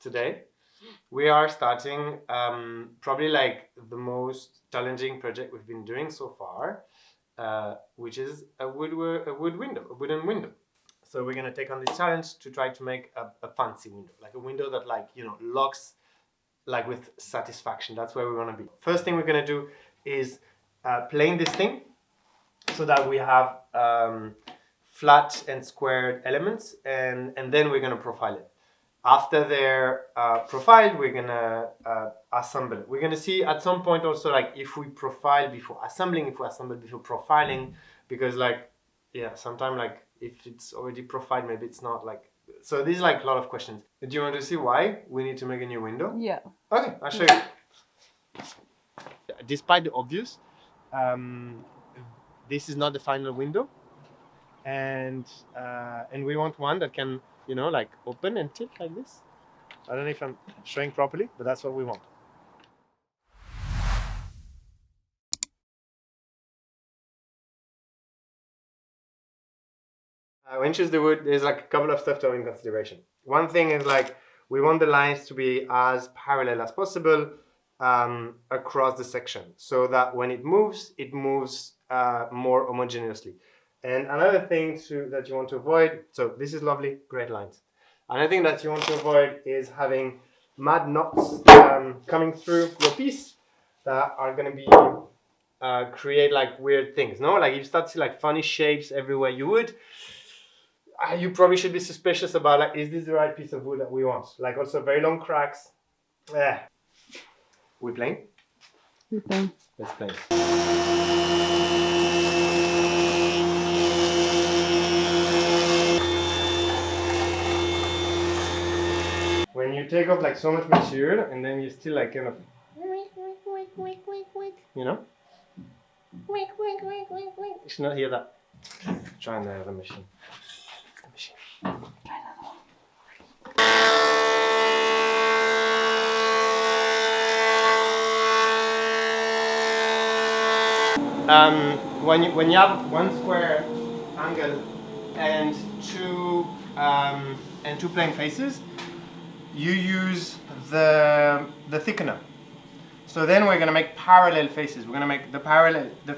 today. We are starting probably like the most challenging project we've been doing so far, which is a wooden window. So we're gonna take on this challenge to try to make a fancy window, like a window that locks like with satisfaction. That's where we want to be. First thing we're gonna do is plane this thing so that we have flat and squared elements, and then we're gonna profile it. After they're profiled, we're gonna assemble it. We're gonna see at some point also like if we profile before assembling, if we assemble before profiling, because sometimes like if it's already profiled, maybe it's not like. So these are like a lot of questions. Do you want to see why we need to make a new window? Yeah. Okay, I'll show you. Despite the obvious, this is not the final window, and we want one that can like open and tilt like this. I don't know if I'm showing properly, but that's what we want. When you choose the wood, there's like a couple of stuff to have in consideration. One thing is like we want the lines to be as parallel as possible across the section, so that when it moves more homogeneously. And another thing that you want to avoid, so this is lovely, great lines. Another thing that you want to avoid is having mad knots coming through your piece that are going to be create like weird things. No, like if you start to see like funny shapes everywhere you probably should be suspicious about like, is this the right piece of wood that we want? Like also very long cracks. We playing? We're playing. Let's play. When you take off like so much material and then you still like kind of, you know? You should not hear that. Try another machine. When you have one square angle and two plane faces, you use the thickener. So then we're gonna make parallel faces. We're gonna make the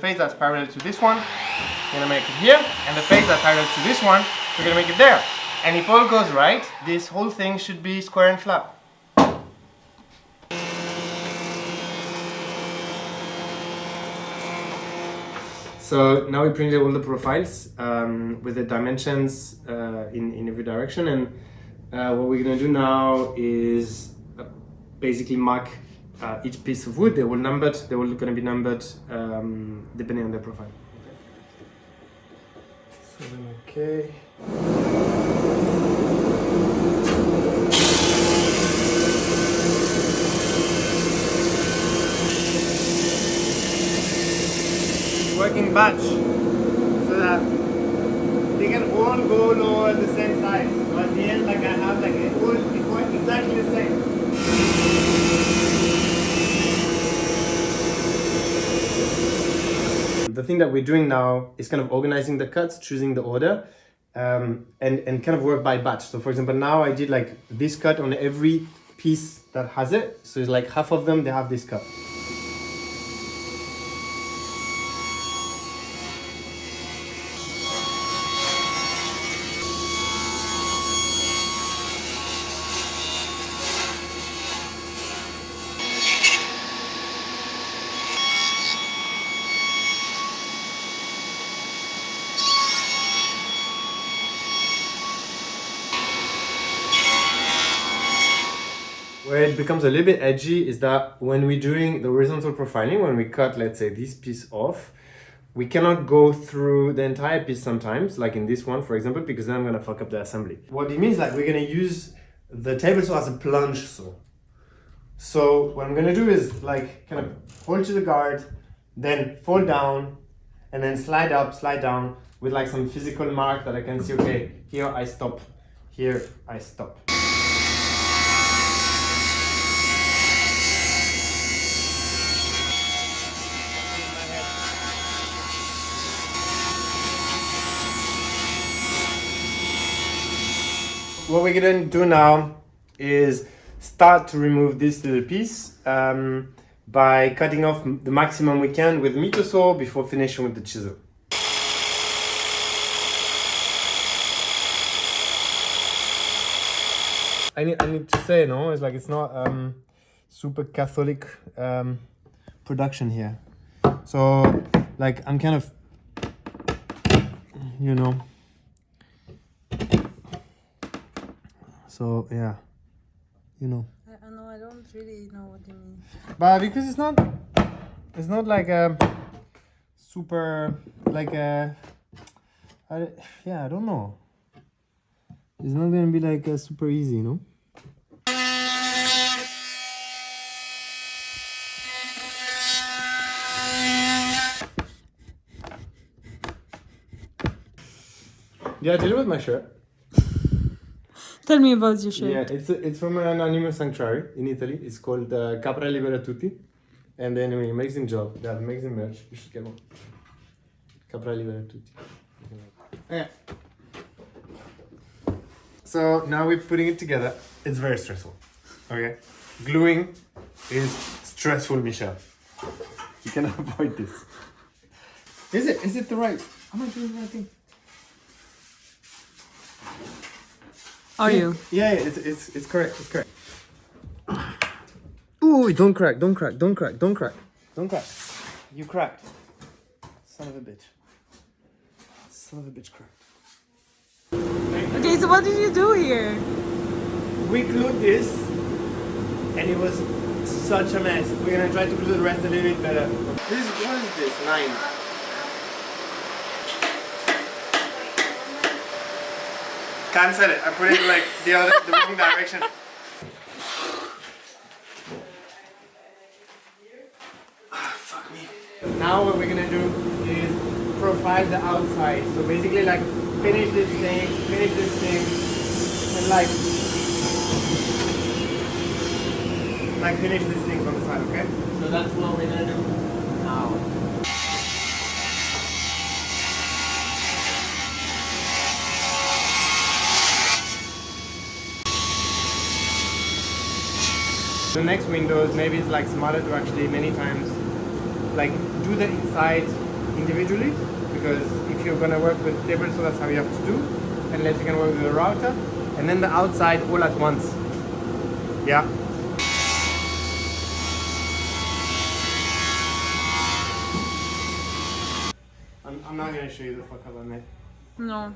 face that's parallel to this one. We're gonna make it here, and the face that's parallel to this one, we're gonna make it there. And if all goes right, this whole thing should be square and flat. So now we printed all the profiles with the dimensions in every direction, and what we're gonna do now is basically mark each piece of wood. They will gonna be numbered depending on their profile. So then, okay. Working batch so that they can all go lower at the same size. So at the end, like I have like it works exactly the same. The thing that we're doing now is kind of organizing the cuts, choosing the order, and kind of work by batch. So for example, now I did like this cut on every piece that has it. So it's like half of them, they have this cut. Where it becomes a little bit edgy is that when we're doing the horizontal profiling, when we cut, let's say, this piece off, we cannot go through the entire piece sometimes, like in this one, for example, because then I'm going to fuck up the assembly. What it means is like we're going to use the table saw as a plunge saw. So what I'm going to do is like kind of hold to the guard, then fall down, and then slide up, slide down with like some physical mark that I can see, okay, here I stop, here I stop. What we're gonna do now is start to remove this little piece by cutting off the maximum we can with meter saw before finishing with the chisel. I need to say, no, it's like it's not super Catholic production here. So like I'm kind of, you know. So yeah, you know. I know, I don't really know what you mean. But because it's not like a super like a, yeah, I don't know. It's not gonna be like a super easy, you know. Yeah, deal with my shirt. Tell me about your shirt. Yeah, it's from an animal sanctuary in Italy. It's called Capra Libera Tutti. And anyway, amazing job. They have amazing merch. You should get one. Capra Libera Tutti. Okay. So now we're putting it together. It's very stressful. Okay? Gluing is stressful, Michelle. You cannot avoid this. Is it? Is it the right? Am I doing the right thing? Are you? Yeah, it's correct. It's correct. Ooh, don't crack. Don't crack. Don't crack. Don't crack. Don't crack. You cracked. Son of a bitch. Son of a bitch cracked. Okay, so what did you do here? We glued this, and it was such a mess. We're gonna try to glue the rest a little bit better. What is this? 9. Cancel it. I put it like the wrong direction. Fuck me. Now what we're gonna do is profile the outside. So basically like finish this thing, and like finish these things on the side, okay? So that's what we're gonna do now. The next windows, maybe it's like smarter to actually many times like do the inside individually, because if you're gonna work with table, so that's how you have to do, unless you can work with a router, and then the outside all at once. Yeah. I'm not gonna show you the fuck up I made. No.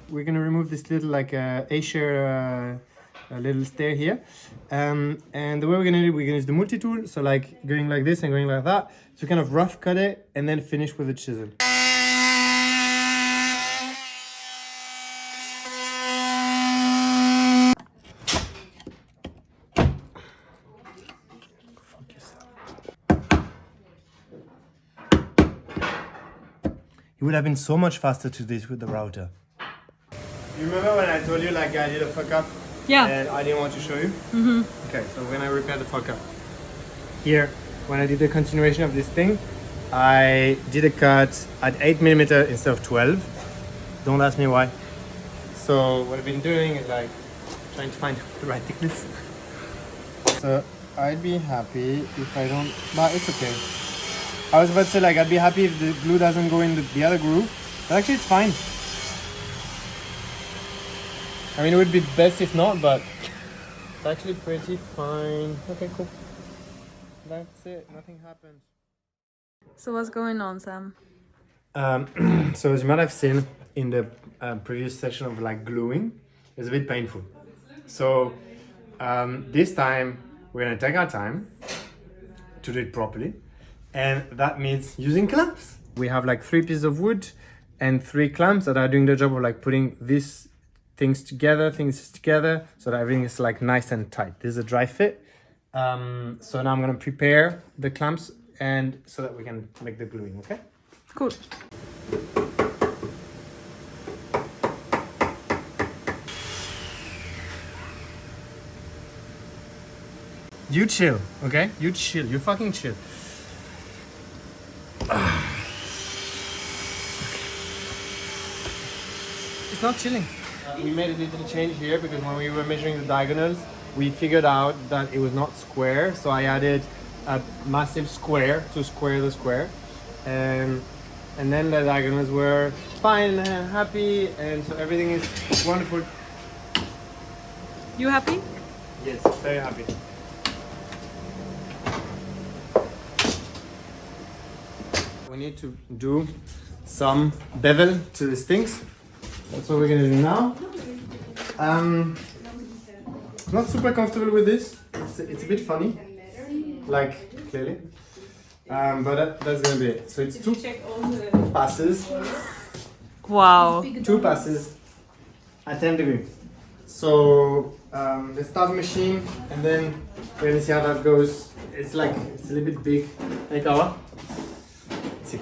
We're gonna remove this little like A-share a little stair here, and the way we're gonna do it, we're gonna use the multi-tool, so like going like this and going like that, so kind of rough cut it and then finish with a chisel. It would have been so much faster to do this with the router. You remember when I told you like I did a fuck up? Yeah. And I didn't want to show you? Mm-hmm. Okay, so when I repair the fuck up. Here, when I did the continuation of this thing, I did a cut at 8mm instead of 12. Don't ask me why. So what I've been doing is like trying to find the right thickness. So I'd be happy if I don't, but it's okay. I was about to say like I'd be happy if the glue doesn't go in the other groove, but actually it's fine. I mean, it would be best if not, but it's actually pretty fine. Okay, cool. That's it. Nothing happened. So what's going on, Sam? So as you might have seen in the previous session of like gluing, it's a bit painful. So this time we're gonna take our time to do it properly, and that means using clamps. We have like 3 pieces of wood and 3 clamps that are doing the job of like putting these things together, so that everything is like nice and tight. This is a dry fit. So now I'm gonna prepare the clamps and so that we can make the gluing, okay? Cool. You chill, okay? You chill, you fucking chill. It's not chilling. We made a little change here because when we were measuring the diagonals, we figured out that it was not square, so I added a massive square to square the square, and then the diagonals were fine and happy, and so everything is wonderful. You happy? Yes, very happy. We need to do some bevel to these things. That's what we're gonna do now. Not super comfortable with this. It's a bit funny, like clearly. But that's gonna be it. So it's two passes. Wow. Two passes at 10 degrees. So let's start the machine and then we're gonna see how that goes. It's a little bit big. Like our. Let's see.